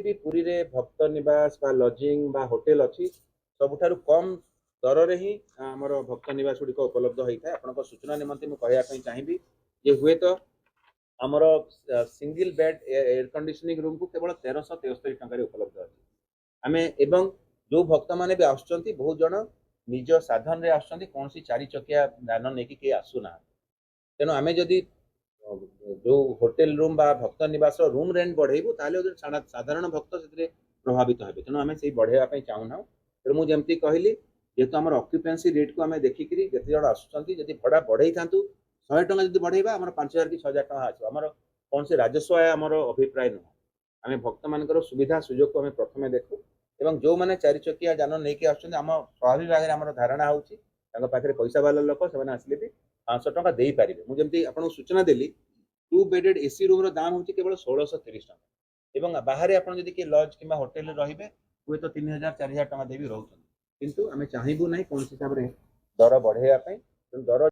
भी पुरी रे भक्त निवास बा लॉजिंग बा होटल अच्छी सबुठारु कम दर रे ही हमर भक्त निवास गुड़िक उपलब्ध होता है। आपन सूचना निमंते मुझे कहवाई चाहिए ये हुए तो आमर single bed air conditioning room को केवल 1373 टकर उपलब्ध अच्छी आम एवं जो भक्त मैंने भी आसुच्च बहुत जन निज साधन रे आसुच्च कौन सी चारि चकिया यान नहीं कि आसुना तेणु आम जदि जो होटेल रूम बा भक्त निवास रूम रेंट बढ़ेबू ताले साधारण भक्त से प्रभावित हे तेणु आम से बढ़ाई चाहूना तेणु मुझे कहली जेहेतु आम अक्युपेन्सी रेट को आम देखिक जिते जन आसुच्च भड़ा बढ़ई था 100 टका जब बढ़ेगा आम 5000 कि 6000 टका आसो आमर कौन से राजस्व आय आम अभिप्राय नुह आम भक्त मान सुविधा सुजोग को प्रथम देखू एवं जो मैंने चारि चकिया जान नहीं आम स्वाभाविक भाग में आम धारणा होपाखे पैसा वाला लोक से आसले भी 500 टका दे पारे मुझे आपको सूचना देली 2 बेडेड एसी रूम दाम हूँ केवल 1630 टका एवं बाहर आप लज कि होटेल रे हुए तो 3000 4000 टका दे भी रोच किंतु आम चाहबू ना कौन हिसाब से दर बढ़ाई दर